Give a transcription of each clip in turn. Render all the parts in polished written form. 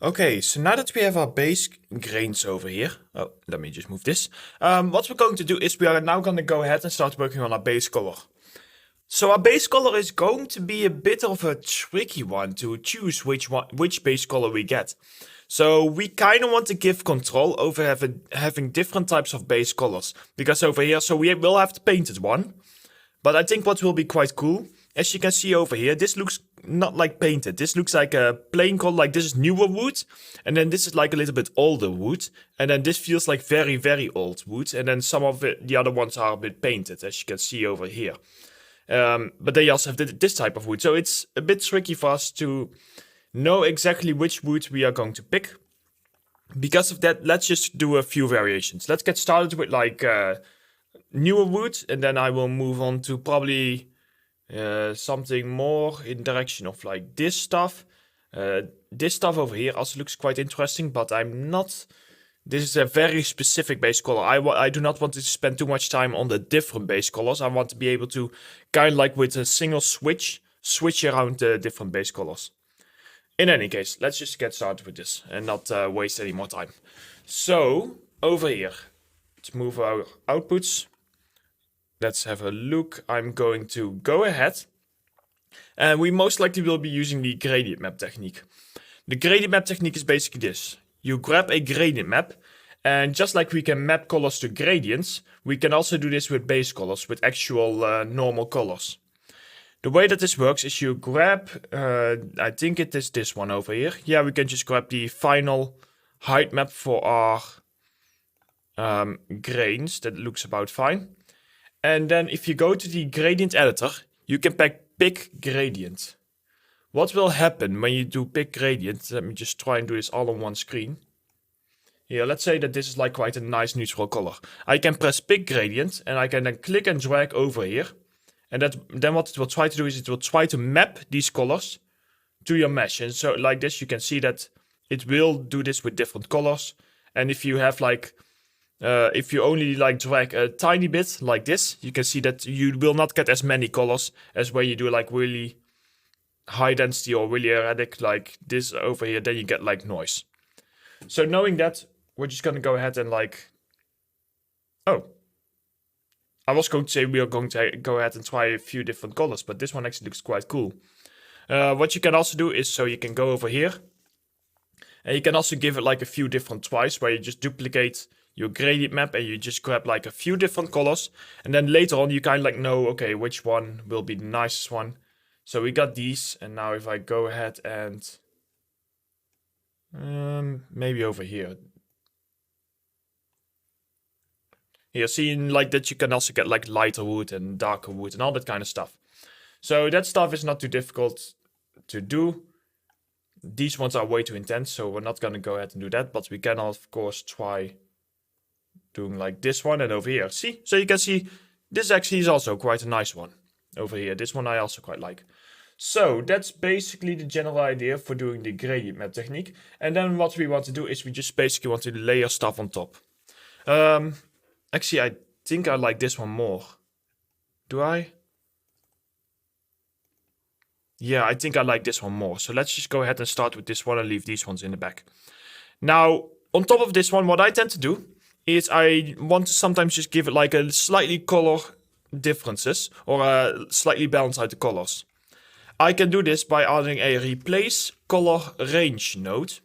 Okay, so now that we have our base grains over here, oh, let me just move this. What we're going to do is we are now going to go ahead and start working on our base color. So our base color is going to be a bit of a tricky one to choose which base color we get. So we kind of want to give control over having different types of base colors. Because over here, so we will have the painted one. But I think what will be quite cool, as you can see over here, this looks not like painted. This looks like a plain color, like this is newer wood. And then this is like a little bit older wood. And then this feels like very, very old wood. And then some of the other ones are a bit painted, as you can see over here. But they also have this type of wood. So it's a bit tricky for us to know exactly which wood we are going to pick. Because of that, let's just do a few variations. Let's get started with like newer wood. And then I will move on to probably something more in direction of like this stuff. This stuff over here also looks quite interesting, but I'm not... This is a very specific base color. I do not want to spend too much time on the different base colors. I want to be able to kind of like with a single switch around the different base colors. In any case, let's just get started with this and not waste any more time. So, over here, let's move our outputs. Let's have a look. I'm going to go ahead. And we most likely will be using the gradient map technique. The gradient map technique is basically this. You grab a gradient map, and just like we can map colors to gradients, we can also do this with base colors, with actual normal colors. The way that this works is you grab, I think it is this one over here. Yeah, we can just grab the final height map for our grains. That looks about fine. And then if you go to the gradient editor, you can pick gradient. What will happen when you do pick gradient? Let me just try and do this all on one screen. Here, let's say that this is like quite a nice neutral color. I can press pick gradient and I can then click and drag over here. And then what it will try to do is it will try to map these colors to your mesh. And so like this, you can see that it will do this with different colors. And if you have like, if you only like drag a tiny bit like this, you can see that you will not get as many colors as when you do like really high density or really erratic like this over here, then you get like noise. So knowing that, we're just gonna go ahead and like, oh, I was going to say we are going to go ahead and try a few different colors, but this one actually looks quite cool. What you can also do is, so you can go over here, and you can also give it like a few different tries, where you just duplicate your gradient map and you just grab like a few different colors, and then later on you kind of like know, okay, which one will be the nicest one. So we got these, and now if I go ahead and maybe over here. Here, seeing like that you can also get like lighter wood and darker wood and all that kind of stuff. So that stuff is not too difficult to do. These ones are way too intense, so we're not going to go ahead and do that. But we can of course try doing like this one and over here. See? So you can see this actually is also quite a nice one. Over here, this one I also quite like. So that's basically the general idea for doing the gradient map technique. And then what we want to do is we just basically want to layer stuff on top. Actually, I think I like this one more. Do I? Yeah, I think I like this one more. So let's just go ahead and start with this one and leave these ones in the back. Now, on top of this one, what I tend to do is I want to sometimes just give it like a slightly color differences or slightly balance out the colors. I can do this by adding a replace color range node.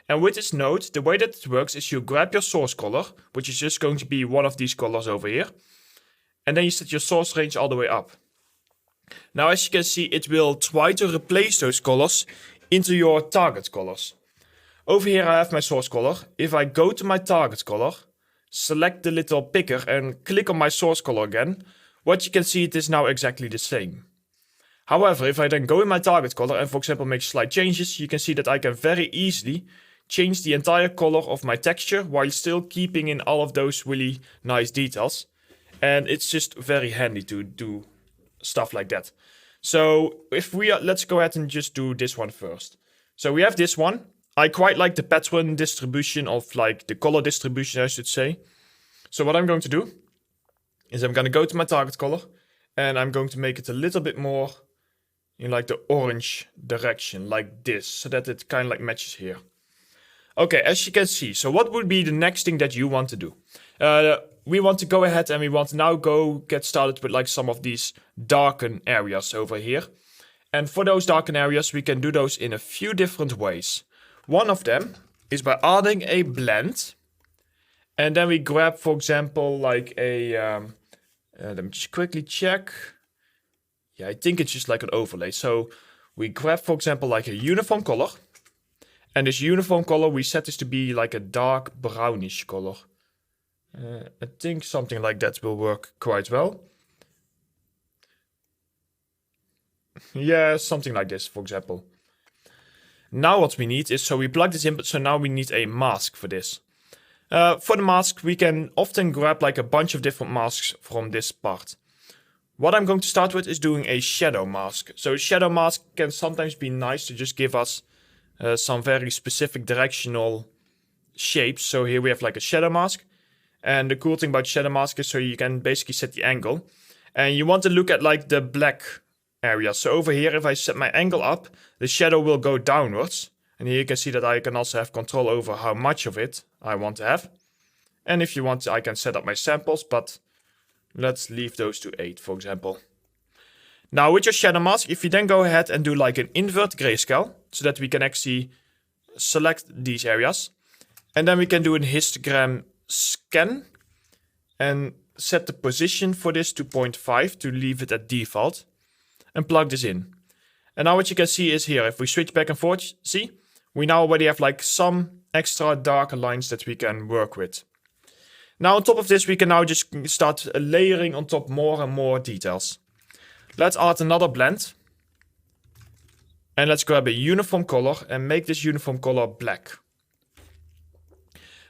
And with this node, the way that it works is you grab your source color, which is just going to be one of these colors over here. And then you set your source range all the way up. Now, as you can see, it will try to replace those colors into your target colors. Over here I have my source color. If I go to my target color, select the little picker and click on my source color again, what you can see, it is now exactly the same. However, if I then go in my target color and for example make slight changes, you can see that I can very easily change the entire color of my texture while still keeping in all of those really nice details. And it's just very handy to do stuff like that. So if we are, let's go ahead and just do this one first. So we have this one. I quite like the pattern distribution of like the color distribution, I should say. So what I'm going to do is I'm going to go to my target color and I'm going to make it a little bit more in like the orange direction, like this, so that it kind of like matches here. Okay, as you can see, so what would be the next thing that you want to do? We want to go ahead and we want to now go get started with like some of these darken areas over here. And for those darken areas, we can do those in a few different ways. One of them is by adding a blend. And then we grab, for example, like a... let me just quickly check. Yeah, I think it's just like an overlay. So we grab, for example, like a uniform color. And this uniform color, we set this to be like a dark brownish color. I think something like that will work quite well. Yeah, something like this, for example. Now what we need is, so we plug this in, but so now we need a mask for this. For the mask, we can often grab like a bunch of different masks from this part. What I'm going to start with is doing a shadow mask. So a shadow mask can sometimes be nice to just give us some very specific directional shapes. So here we have like a shadow mask. And the cool thing about shadow mask is so you can basically set the angle. And you want to look at like the black area. So over here, if I set my angle up, the shadow will go downwards. And here you can see that I can also have control over how much of it I want to have. And if you want, I can set up my samples, but let's leave those to 8, for example. Now with your shadow mask, if you then go ahead and do like an invert grayscale, so that we can actually select these areas. And then we can do an histogram scan and set the position for this to 0.5 to leave it at default. And plug this in. And now what you can see is here, if we switch back and forth, see? We now already have like some extra darker lines that we can work with. Now on top of this, we can now just start layering on top more and more details. Let's add another blend. And let's grab a uniform color and make this uniform color black.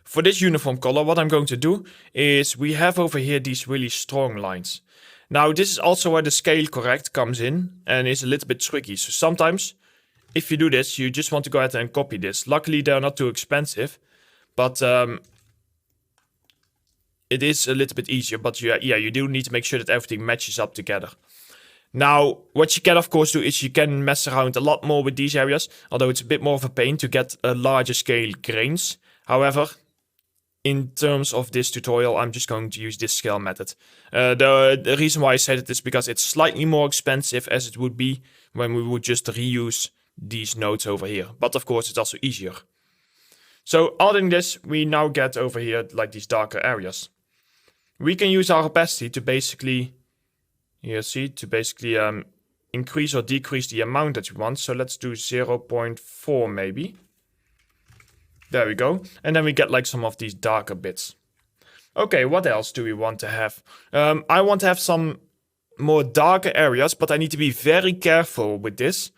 For this uniform color, what I'm going to do is we have over here these really strong lines. Now this is also where the scale correct comes in and is a little bit tricky. So sometimes if you do this, you just want to go ahead and copy this. Luckily they're not too expensive, but it is a little bit easier. But yeah, you do need to make sure that everything matches up together. Now what you can of course do is you can mess around a lot more with these areas, although it's a bit more of a pain to get a larger scale grains. However, in terms of this tutorial, I'm just going to use this scale method. The reason why I said it is because it's slightly more expensive as it would be when we would just reuse these nodes over here. But of course, it's also easier. So adding this, we now get over here like these darker areas. We can use our opacity to basically, increase or decrease the amount that we want. So let's do 0.4 maybe. There we go. And then we get like some of these darker bits. Okay, what else do we want to have? I want to have some more darker areas, but I need to be very careful with this.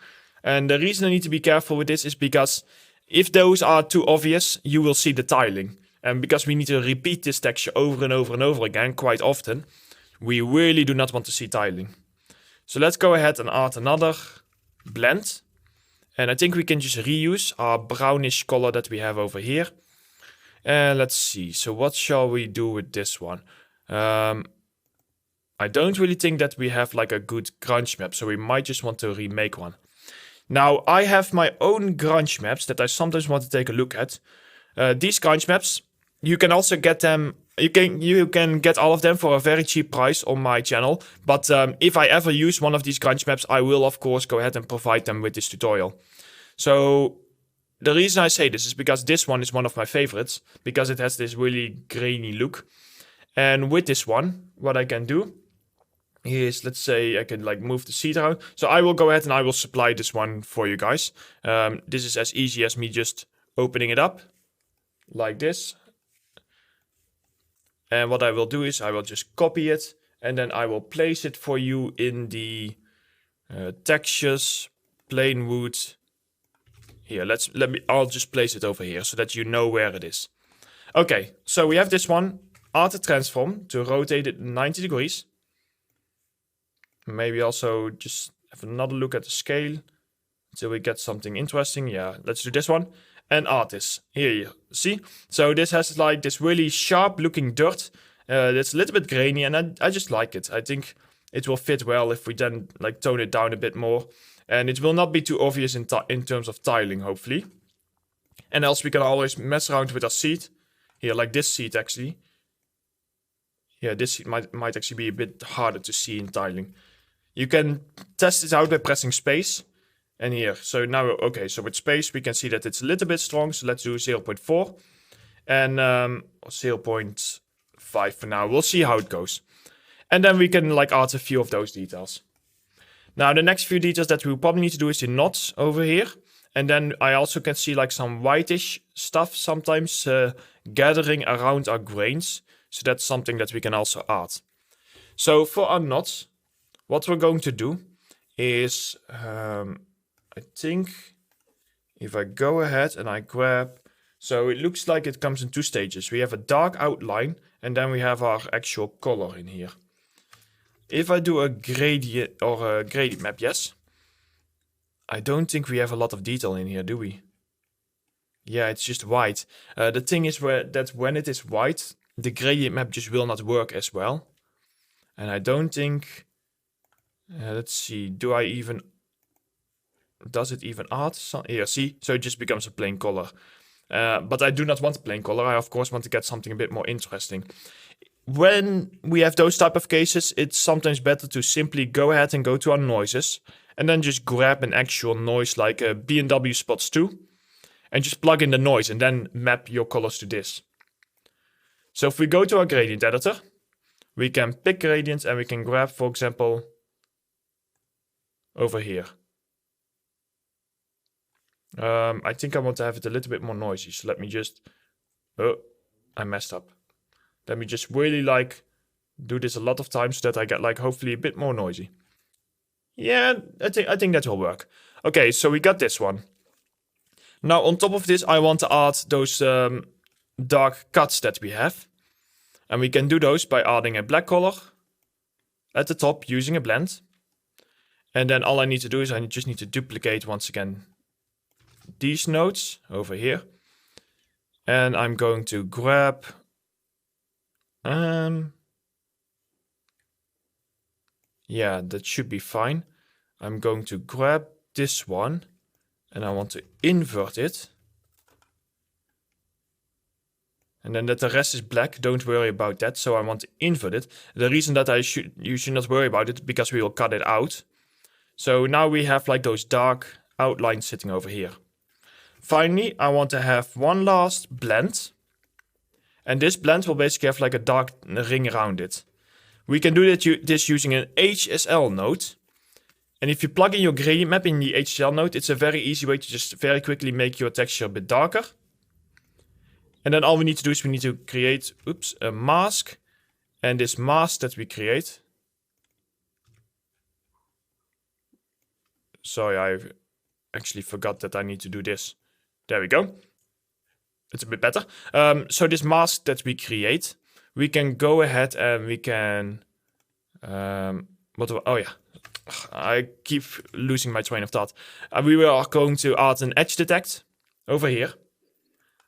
And the reason I need to be careful with this is because if those are too obvious, you will see the tiling. And because we need to repeat this texture over and over and over again quite often, we really do not want to see tiling. So let's go ahead and add another blend. And I think we can just reuse our brownish color that we have over here. And let's see. So what shall we do with this one? I don't really think that we have like a good grunge map. So we might just want to remake one. Now I have my own grunge maps that I sometimes want to take a look at. These grunge maps, you can also get them. You can get all of them for a very cheap price on my channel. But if I ever use one of these grunge maps, I will of course go ahead and provide them with this tutorial. So the reason I say this is because this one is one of my favorites. Because it has this really grainy look. And with this one, what I can do is, let's say I can like move the seat around. So I will go ahead and I will supply this one for you guys. This is as easy as me just opening it up like this. And what I will do is I will just copy it and then I will place it for you in the textures, plain wood. Here, I'll just place it over here so that you know where it is. Okay, so we have this one. Add a transform to rotate it 90 degrees. Maybe also just have another look at the scale until we get something interesting. Yeah, let's do this one. And add this. Here you see. So this has like this really sharp looking dirt. That's a little bit grainy and I just like it. I think it will fit well if we then like tone it down a bit more. And it will not be too obvious in terms of tiling, hopefully. And else we can always mess around with our seed. Here, like this seed actually. Yeah, this seed might actually be a bit harder to see in tiling. You can test this out by pressing space. And here, so now, okay, so with space we can see that it's a little bit strong. So let's do 0.4 and 0.5 for now. We'll see how it goes. And then we can like add a few of those details. Now the next few details that we will probably need to do is the knots over here. And then I also can see like some whitish stuff sometimes gathering around our grains. So that's something that we can also add. So for our knots, what we're going to do is, I think if I go ahead and I grab, so it looks like it comes in two stages. We have a dark outline and then we have our actual color in here. If I do a gradient or a gradient map, yes. I don't think we have a lot of detail in here, do we? Yeah, it's just white. The thing is that when it is white, the gradient map just will not work as well. And I don't think, let's see, does it even add some? Here, see, so it just becomes a plain color. But I do not want a plain color. I of course want to get something a bit more interesting. When we have those type of cases, it's sometimes better to simply go ahead and go to our noises and then just grab an actual noise like a B&W Spots 2 and just plug in the noise and then map your colors to this. So if we go to our gradient editor, we can pick gradients and we can grab, for example, over here. I think I want to have it a little bit more noisy. So let me just, oh, I messed up. Let me just really like do this a lot of times so that I get like hopefully a bit more noisy. Yeah, I think that will work. Okay, so we got this one. Now on top of this, I want to add those dark cuts that we have. And we can do those by adding a black color at the top using a blend. And then all I need to do is I just need to duplicate once again these nodes over here. And I'm going to grab yeah, that should be fine. I'm going to grab this one and I want to invert it. And then that the rest is black, don't worry about that. So I want to invert it. The reason that you should not worry about it because we will cut it out. So now we have like those dark outlines sitting over here. Finally, I want to have one last blend. And this blend will basically have like a dark ring around it. We can do this using an HSL node. And if you plug in your gradient map in the HSL node, it's a very easy way to just very quickly make your texture a bit darker. And then all we need to do is we need to create, a mask. And this mask that we create. Sorry, I actually forgot that I need to do this. There we go. It's a bit better. So this mask that we create, we can go ahead and we can, oh yeah, I keep losing my train of thought. We are going to add an edge detect over here.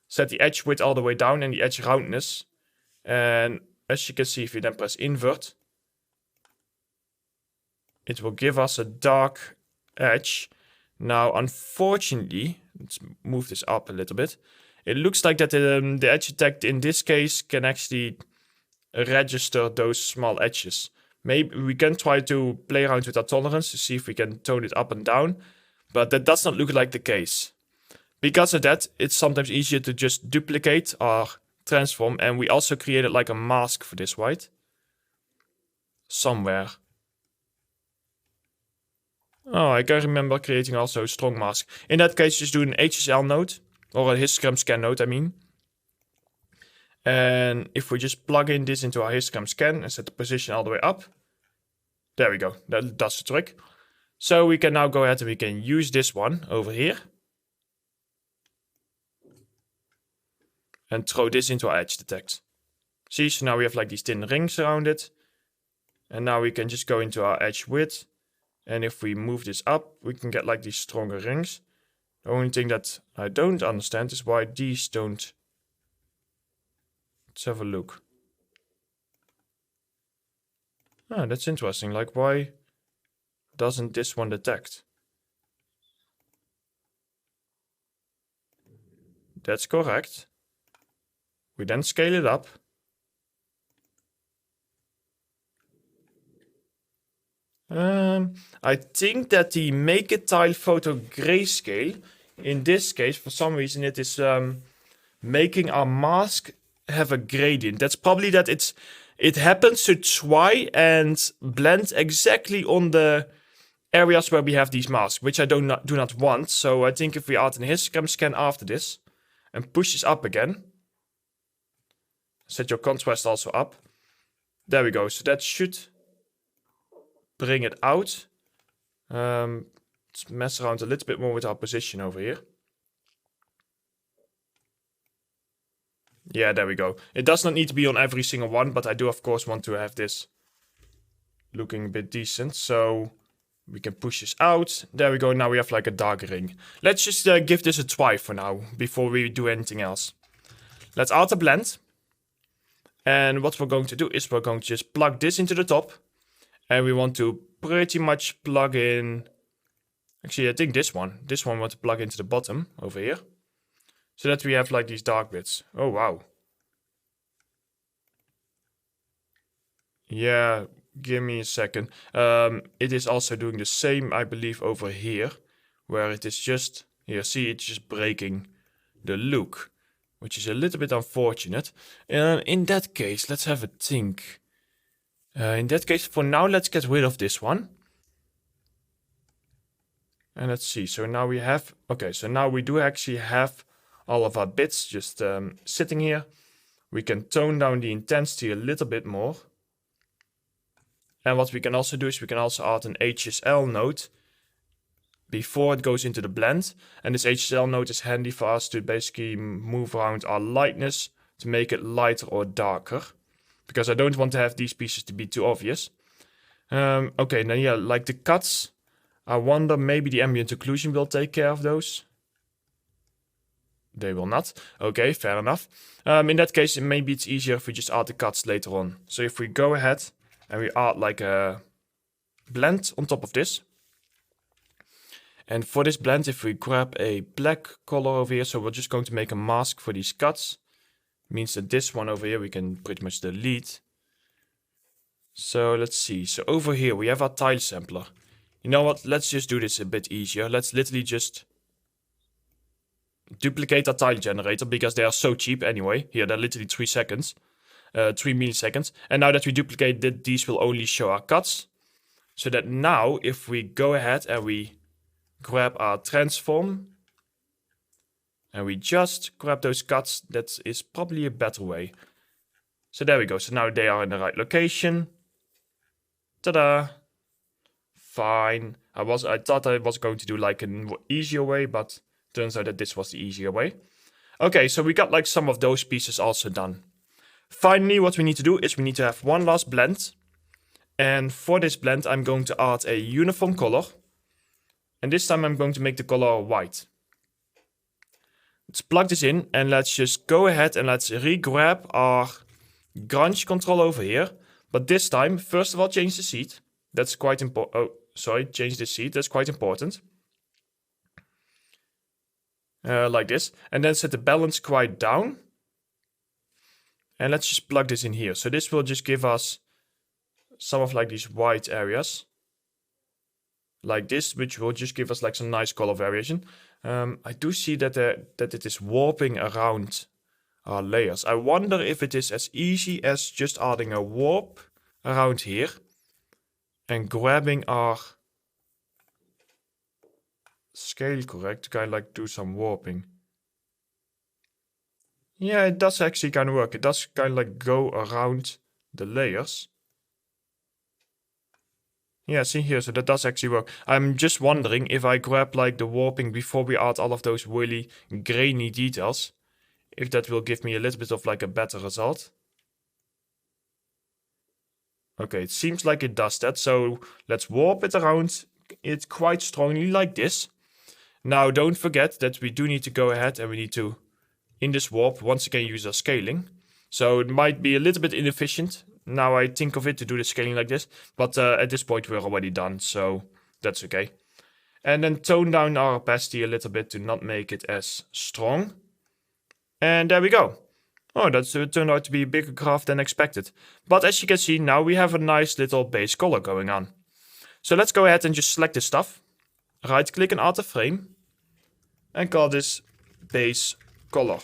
Set the edge width all the way down and the edge roundness. And as you can see, if you then press invert, it will give us a dark edge. Now, unfortunately, let's move this up a little bit. It looks like that the edge detect in this case can actually register those small edges. Maybe we can try to play around with our tolerance to see if we can tone it up and down. But that does not look like the case. Because of that, it's sometimes easier to just duplicate our transform. And we also created like a mask for this white. Somewhere. Oh, I can remember creating also a strong mask. In that case, just do an HSL node. Or a histogram scan node, I mean. And if we just plug in this into our histogram scan and set the position all the way up. There we go. That does the trick. So we can now go ahead and we can use this one over here. And throw this into our edge detect. See, so now we have like these thin rings around it. And now we can just go into our edge width. And if we move this up, we can get like these stronger rings. The only thing that I don't understand is why these don't. Let's have a look. Ah, that's interesting. Like, why doesn't this one detect? That's correct. We then scale it up. I think that the make it tile photo grayscale, in this case, for some reason, it is making our mask have a gradient. That's probably that it happens to try and blend exactly on the areas where we have these masks, which I do not want. So I think if we add an histogram scan after this and push this up again, set your contrast also up. There we go. So that should bring it out. Let's mess around a little bit more with our position over here. Yeah, there we go. It does not need to be on every single one, but I do of course want to have this looking a bit decent. So we can push this out. There we go. Now we have like a dark ring. Let's just give this a try for now before we do anything else. Let's add a blend. And what we're going to do is we're going to just plug this into the top. And we want to pretty much plug in... Actually, I think this one. This one we want to plug into the bottom over here. So that we have like these dark bits. Oh, wow. Yeah, give me a second. It is also doing the same, I believe, over here. Where it is just... Here, see, it's just breaking the look. Which is a little bit unfortunate. In that case, let's have a think. In that case, for now, let's get rid of this one. And let's see. So now we have... Okay, so now we do actually have all of our bits just sitting here. We can tone down the intensity a little bit more. And what we can also do is we can also add an HSL node before it goes into the blend. And this HSL node is handy for us to basically move around our lightness to make it lighter or darker. Because I don't want to have these pieces to be too obvious. Okay, now yeah, like the cuts. I wonder maybe the ambient occlusion will take care of those. They will not. Okay, fair enough. In that case, maybe it's easier if we just add the cuts later on. So if we go ahead and we add like a blend on top of this. And for this blend, if we grab a black color over here, so we're just going to make a mask for these cuts. Means that this one over here we can pretty much delete. So let's see. So over here we have our tile sampler. You know what? Let's just do this a bit easier. Let's literally just duplicate our tile generator because they are so cheap anyway. Here, they're literally 3 seconds. 3 milliseconds. And now that we duplicate it, these will only show our cuts. So that now, if we go ahead and we grab our transform and we just grab those cuts, that is probably a better way. So there we go. So now they are in the right location. Ta-da! Fine. I thought I was going to do like an easier way, but turns out that this was the easier way. Okay, so we got like some of those pieces also done. Finally, what we need to do is we need to have one last blend. And for this blend, I'm going to add a uniform color. And this time I'm going to make the color white. Let's plug this in and let's just go ahead and let's re-grab our grunge control over here. But this time, first of all, change the seed. That's quite important. Oh, sorry, change the seed. That's quite important. Like this. And then set the balance quite down. And let's just plug this in here. So this will just give us some of like these white areas. Like this, which will just give us like some nice color variation. I do see that it is warping around our layers. I wonder if it is as easy as just adding a warp around here and grabbing our scale correct to kind of like do some warping. Yeah, it does actually kind of work. It does kind of like go around the layers. Yeah, see here, so that does actually work. I'm just wondering if I grab like the warping before we add all of those really grainy details, if that will give me a little bit of like a better result. Okay, it seems like it does that, so let's warp it around it quite strongly like this. Now don't forget that we do need to go ahead and we need to, in this warp, once again use our scaling. So it might be a little bit inefficient. Now I think of it to do the scaling like this, but at this point we're already done, so that's okay. And then tone down our opacity a little bit to not make it as strong. And there we go. Oh, that turned out to be a bigger graph than expected. But as you can see, now we have a nice little base color going on. So let's go ahead and just select this stuff. Right click and add a frame. And call this base color.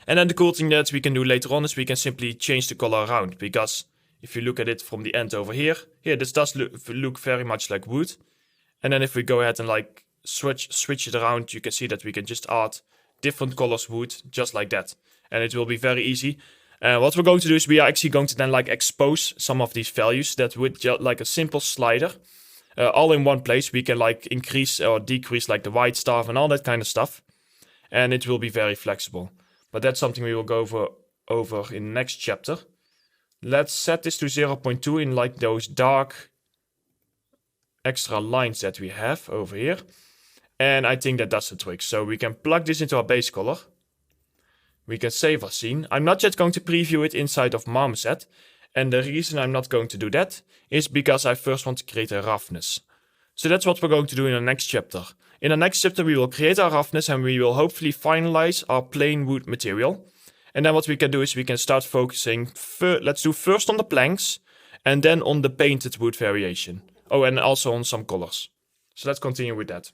And then the cool thing that we can do later on is we can simply change the color around. Because if you look at it from the end over here, this does look very much like wood. And then if we go ahead and like switch it around, you can see that we can just add different colors wood, just like that. And it will be very easy. What we're going to do is we are actually going to then like expose some of these values that with like a simple slider. All in one place, we can like increase or decrease like the white stuff and all that kind of stuff. And it will be very flexible. But that's something we will go over in the next chapter. Let's set this to 0.2 in like those dark extra lines that we have over here. And I think that does the trick. So we can plug this into our base color. We can save our scene. I'm not yet going to preview it inside of Marmoset. And the reason I'm not going to do that is because I first want to create a roughness. So that's what we're going to do in the next chapter. In the next chapter we will create our roughness and we will hopefully finalize our plain wood material. And then what we can do is we can start focusing, let's do first on the planks and then on the painted wood variation. Oh, and also on some colors. So let's continue with that.